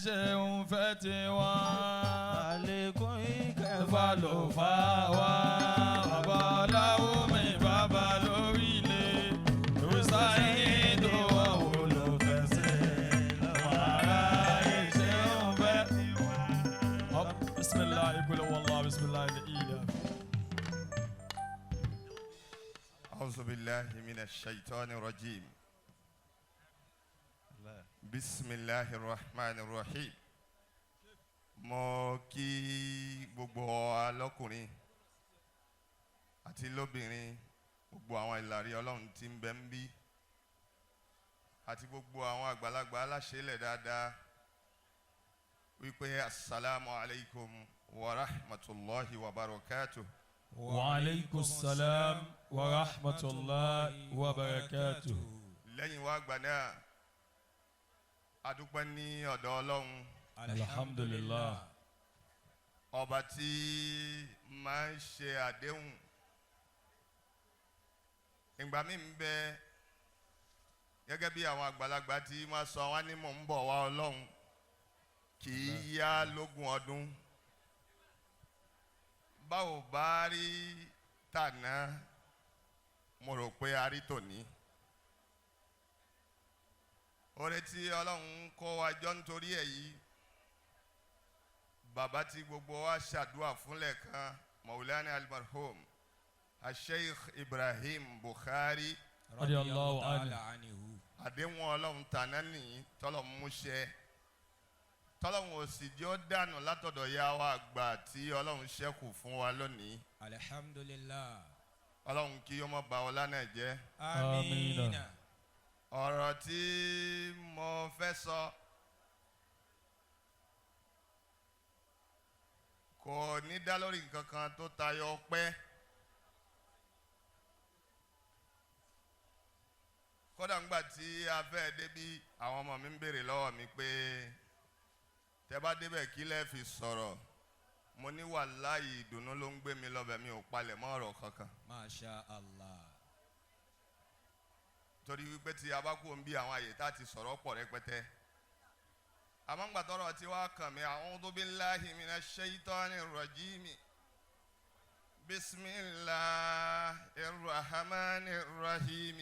ṣeun fẹ́ tiwa. àlékún ìkẹ́ Ẹ̀fà ló fà wá. Bàbá aláwo mi bàbá lórílẹ̀. Rúsáyìn tó wà wò ló fẹsẹ̀. Wàrà ìṣeun fẹ́ tiwa. Bismillah, kul huwallah, bismillah al-ilah. أعوذ بالله من الشيطان الرجيم بسم الله الرحمن الرحيم mo kí gbogbo alọ́kùnrin àti lóbìnrin gbogbo àwọn ìlàrí ọlọ́run tí ń bẹ ń bí àti gbogbo àwọn àgbàlagbà aláṣẹ́lẹ̀ dáadáa wípé assalamu alaikum wa rahmatullahi wa barakatuh. Wa alaykum salam wa rahmatullahi wa barakatuh. lẹ́yìn wá gbà náà adúpẹ́ ní ọ̀dọ̀ ọlọ́run Alhamdulillah. ọba tí máa ń ṣe àdéhùn ìgbà mi ń bẹ gẹ́gẹ́ bí àwọn àgbàlagbà tí máa sọ wá ní mò ń bọ̀ wá ọlọ́run kì í yá lógún ọdún báwo bá rí tàná mo rò pé a rí tòní oore tí ọlọ́run kó wa jọ nítorí ẹ̀ yìí bàbá tí gbogbo wa ṣàdúrà fúnlẹ̀ kan Maulana al-marhum Sheikh Ibrahim Bukhari Radiyallahu anhu. àdéhùn ọlọ́run tàná nìyí tọ́lọ̀ mú ṣẹ tọ́lọ́run ò sì jẹ́ ó dànù látọ̀dọ̀ ya wa àgbà tí ọlọ́run ṣẹ́kù fún wa lónìí. alhamdulillah. ọlọ́run kí ó má bà ọlá náà jẹ́. amiina. ọ̀rọ̀ tí mo fẹ́ sọ kò ní dá lórí nǹkan kan tó tayọ ọpẹ́. kódà ńgbà tí a fẹ́ débi àwọn ọmọ mi ń béèrè lọ́wọ́ mi pé tẹ́ bá débẹ̀ kí lẹ́ fi sọ̀rọ̀ mo ní wàláhì ìdùnnú ló ń gbé mi lọ́bẹ̀ mi ò palẹ̀ mọ́ ọ̀rọ̀ kankan. masha allah. torí wípé tí a bá kú ń bí àwọn àyè tá a ti sọ̀rọ̀ pọ̀ rẹpẹtẹ. àmọ́ ńgbà tọ́rọ̀ tí wàá kàn mí a'udhu billahi minash shaitanir rajim bismillahir rahmanir rahim.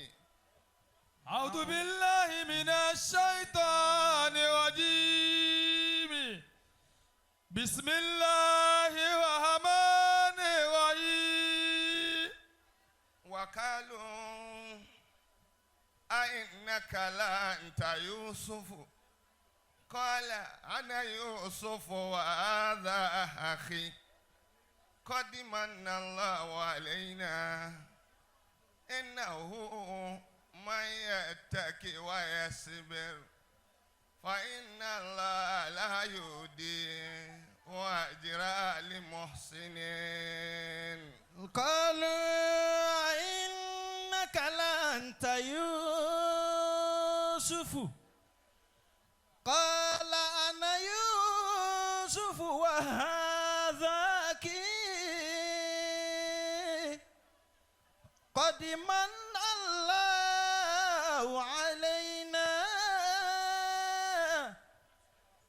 أعوذ بالله من الشيطان الرجيم بسم الله الرحمن الرحيم وقالوا أئنك لأنت يوسف قال أنا يوسف وهذا أخي قد من الله علينا إنه من يتقي ويصبر فإن الله لا يضيع أجر المحسنين. قالوا إنك لأنت يوسف قال أنا يوسف وهذا أخي قد من الله علينا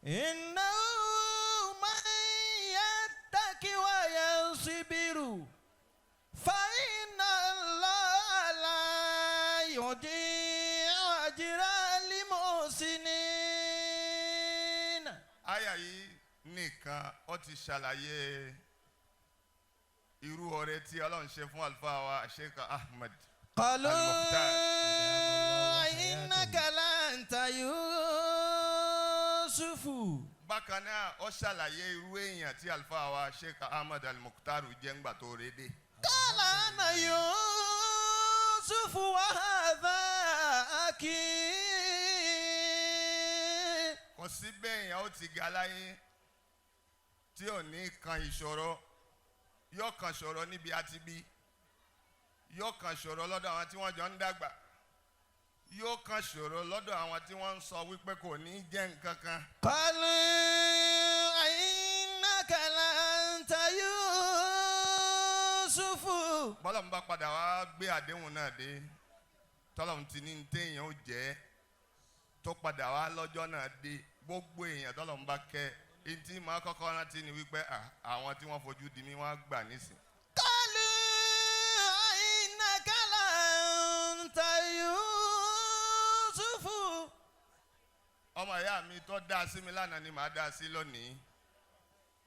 إنه من يتقي ويصبر فإن الله لا يضيع أجر المحسنين. àyá yìí nìkan ó ti ṣàlàyé irú oore tí Ọlọ́run ṣe fún àlùfáà wa Sheikh Ahmed قالوا إنك لأنت يوسف. bákan náà ó ṣàlàyé irú èèyàn tí àlùfáà wa Sheikh Ahmed al-Mukhtar jẹ́ ńgbà tó rédè. قال أنا يوسف وهذا أخي. kò sí bẹ́ẹ̀yàn ó ti ga láyé tí ò ní kan ìṣòro yóò kan ṣòro níbi àti bí yóò kan ṣòro lọ́dọ̀ àwọn tí wọ́n jọ ń dàgbà yóò kan ṣòro lọ́dọ̀ àwọn tí wọ́n ń sọ wípé kò ní jẹ́ nǹkan kan. قالوا إنك لأنت يوسف. bọ́lá ń bá padà wá gbé àdéhùn náà dé tọ́lọ́run ti ní téèyàn ó jẹ́ tó padà wá lọ́jọ́ náà dé gbogbo èèyàn tọ́lọ̀ ń bá kẹ́ etí máa kọ́kọ́ rántí ni wípé àwọn tí wọ́n fojú di mí wọ́n á gbà nísìn. قالوا إنك لأنت يوسف. ọmọ ìyá mi tó dá sí mi lánàá ni màá dá sí lónìí.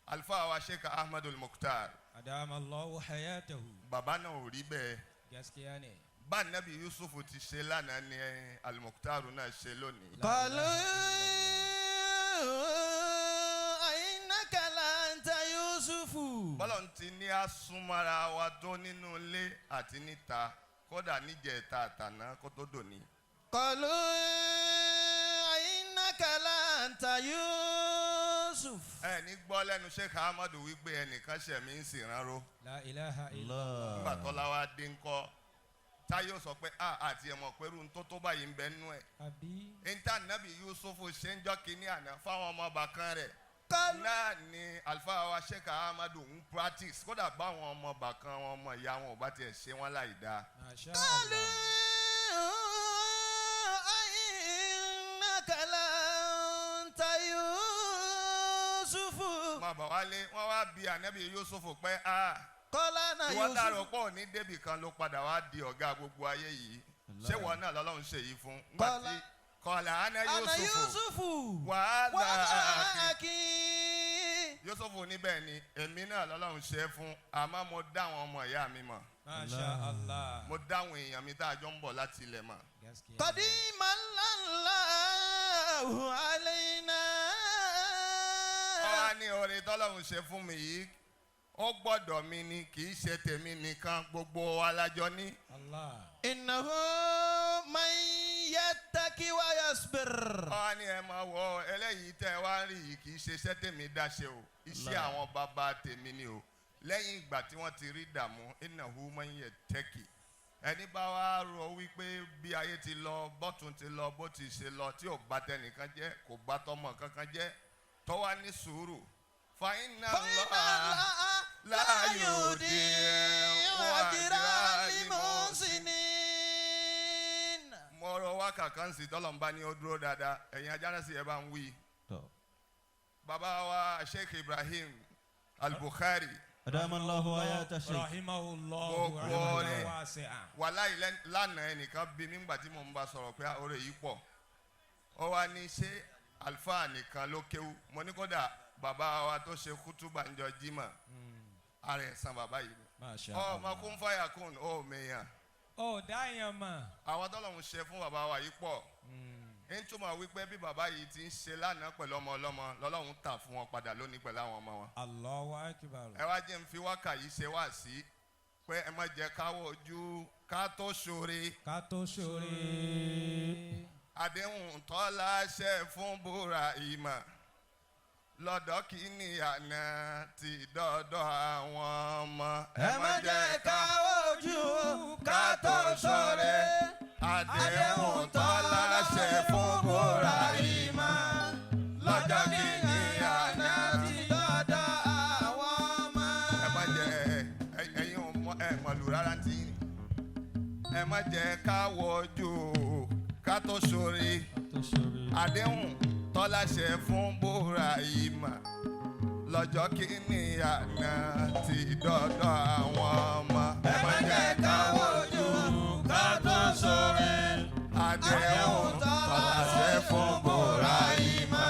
Alfa wa Sheikh Ahmadul Mukhtar. Adama Allahu hayatahu. Bàbá náà ò rí bẹ́ẹ̀. Gaskiya ne. Bá Nabi Yusuf ti ṣe lánàá ni Al-Mukhtar náà ṣe lónìí. قالوا إنك لأنت يوسف. Bọ́lọ̀ ti ní asúnmọ́ra wa tó nínú ilé àti níta kódà níjẹ̀ta àtàná kó tó dòní. قالوا إنك لأنت يوسف. Ẹni gbọ́ lẹ́nu Sheikh Ahmadu wípé ẹnìkan ṣẹ̀mí ń sìnránró. La ilaha illallah. Nígbà tó láwa dé ńkọ́ táyọ̀ sọ pé àti ẹ̀mọ̀ pẹ̀lú tó báyìí ń bẹ nú ẹ̀. Àbí. Níta Nabi Yusuf ṣe ń jọ́ kínní àná fáwọn ọmọ bàkan rẹ̀. Náà ni Alfa wa Sheikh Ahmadu ń practice kódà báwọn ọmọ bàkan wọn ọmọ ìyá wọn ò bá tiẹ̀ ṣe wọn láì dáa. Masha Allah. إنك لأنت يوسف. Má bà wálé wọ́n wá bi Ànábì Yusuf pé قال أنا ìwọ́n dàrú يوسف. pọ̀ ní débì kan ló padà wá di ọ̀gá gbogbo ayé yìí ṣé wọ́n náà lọ́lọ́run ṣe yìí fún. Kọ́lá ana أنا Yusuf يوسف wàhálà وهذا أخي. Yusuf níbẹ̀ ni èmi náà lọ́lọ́run ṣe fún àmọ́ mo dá àwọn ọmọ ìyá mi mọ̀ Masha Allah. mo dá àwọn èèyàn mi tá a jọ ń bọ̀ láti ilẹ̀ mọ̀. Gaskiya. قديم الله علينا. Ọ̀hán ní oore tọ́lọ́run ṣe fún mi yìí ó gbọ́dọ̀ mi ni kì í ṣe tèmi nìkan gbogbo alájọ ní. Allah. إنه من يتقي ويصبر. Ọ̀hán ní ẹ máa wọ eléyìí tẹ́ ẹ wá rí yìí kì í ṣe iṣẹ́ tèmi dá ṣe o iṣẹ́ àwọn bàbá tèmi ni o lẹ́yìn ìgbà tí wọ́n ti rí dààmú innahu man yattaqi ẹni bá wá rò wípé bí ayé ti lọ bọ́tún ti lọ bó ti ṣe lọ tí ò bá tẹnìkan jẹ́ kò bá tọmọ kankan jẹ́ tó wá ní sùúrù fa inna Allah la yudi'u ajra المحسنين. mo rọ wákà kan sí tọ́lọ̀mbá ni ó dúró dáadáa ẹ̀yin ajá sí ẹ bá ń wí. Bàbá wa Sheikh Ibrahim Al-Bukhari أدام الله آيات الشيخ. Rahimahullahu Gbogbo rẹ̀. rahmatan wasi'a. wàláì lánàá ẹnìkan bí mi ńgbà tí mo ń bá sọ̀rọ̀ pé oore yìí pọ̀ ó wá ní ṣé àlùfáà nìkan ló kéwú mo ní kódà bàbá wa tó ṣe kútúbà ńjọ́ jímọ̀ ara ẹ̀sán bàbá yìí ni. Masha ọmọ Allah. kún fáyà kún ó mèèyàn Ó dáyàn mọ̀. àwọn tọ́lọ́run ṣe fún bàbá wa yìí pọ̀ ń túmọ̀ wípé bí bàbá yìí ti ń ṣe lánàá pẹ̀lú ọmọ ọlọ́mọ lọ́lọ́run tà fún wọn padà lónìí pẹ̀lú àwọn ọmọ wọn. Allahu akbar. ẹ wá jẹ́ ń fi wákà yìí ṣe wá sí pé ẹ má jẹ́ káwọ́ ojú ká tó ṣoore. Ká tó ṣoore. Àdéhùn tọ́lá ṣe fún Búráhímà lọ́dọ̀ kìíní àná ti dọ́dọ̀ àwọn ọmọ. ẹ má jẹ́ ká ojú ká tó ṣoore. Àdéhùn tọ́lá ṣe fún Búráhímà lọ́dọ̀ kìíní àná ti dọ́dọ̀ àwọn ọmọ. ẹ má jẹ́ ẹ̀yin mọ̀lù rárá tí ẹ má jẹ́ ká wọ́jú ká tó ṣoore. Àdéhùn tọ́lá ṣe fún Búráhímà lọ́jọ́ kìíní àná ti dọ́dọ̀ àwọn ọmọ. ẹ má jẹ́ ká ojú ká tó ṣoore. Àdéhùn tọ́lá ṣe fún Búráhímà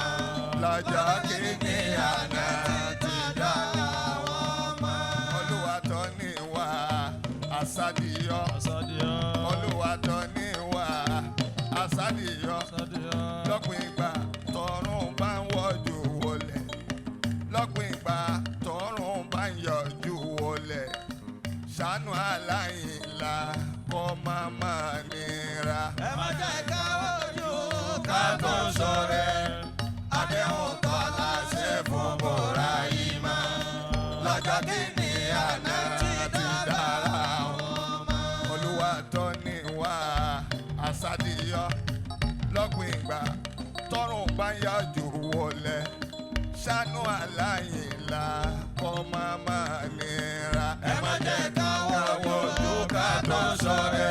lọ́jọ́ kìíní àná ti dọ́dọ̀ àwọn ọmọ. Olúwa tó ní wá àsádìyọ. Olúwa tó ní wá àsádìyọ. Lọ́pọ̀ ìgbà tọrùn bá ń wọ́jú wọlé lọ́pọ̀ ìgbà tọrùn bá ń yọjú wọlé ṣàánú aláìlá kọ́ máa máa nira. ẹ má jẹ́ ká ojú ká tó ṣoore àdéhùn tọ́lá ṣe fún Búráhímà lọ́jọ́ kìíní àná ti dára wọn. Olúwa tó ní wá àsádìyọ lọ́pọ̀ ìgbà tọrùn bá ń yọjú wọlé ṣàánú aláìlá kọ́ máa máa nira. ẹ má jẹ́ ká ojú ká tó ṣoore.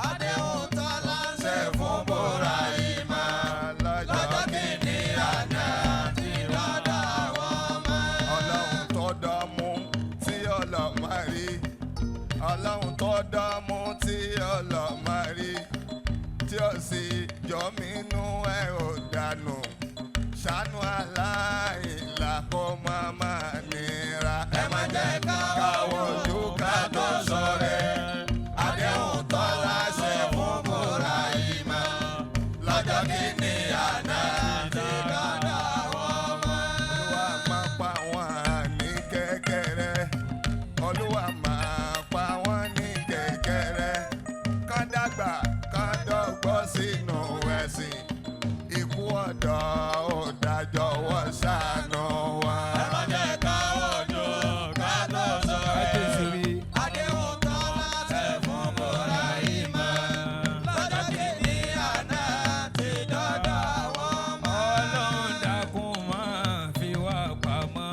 àdéhùn tọ́lá ṣe fún Búráhímà lọ́jọ́ kìíní àná ṣàánú aláìlà kó má má nira. ẹ má jẹ́ ká wojú ká tó ṣọ̀rẹ́. àdéhùn tọ́lá ṣe fún Bùráímà lọ́jọ́ kìíní àná ti dọ́dọ̀ wọn mọ́. Olúwa máa pa wọ́n ní kékeré. Olúwa máa pa wọ́n ní kékeré. Kán dàgbà kán dọ́gbọ́ sínú ẹ̀sìn. Ikú ọ̀dọ́ ò dájọ́ wọ́n ṣàánú wa. ẹ má jẹ́ ká wojú ká tó ṣọ̀rẹ́. àdéhùn tọ́lá ṣe fún Bùráímà lọ́jọ́ kìíní àná ti dọ́dọ̀ wọn mọ́. Ọlọ́run dákun máa fi wá pamọ́.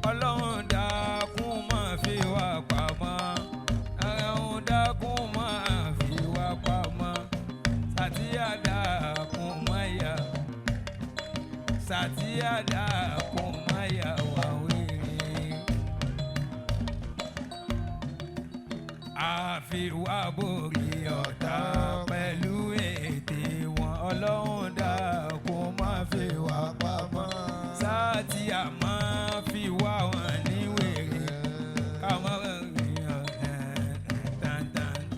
Ọlọ́run dákun máa fi wá pamọ́. Ọlọ́run dákun máa fi wá pamọ́. Sàtíyà dákun máa yà. Sàtíyà dákun máa yà wá wèrè. Àfi wá borí ọ̀tá.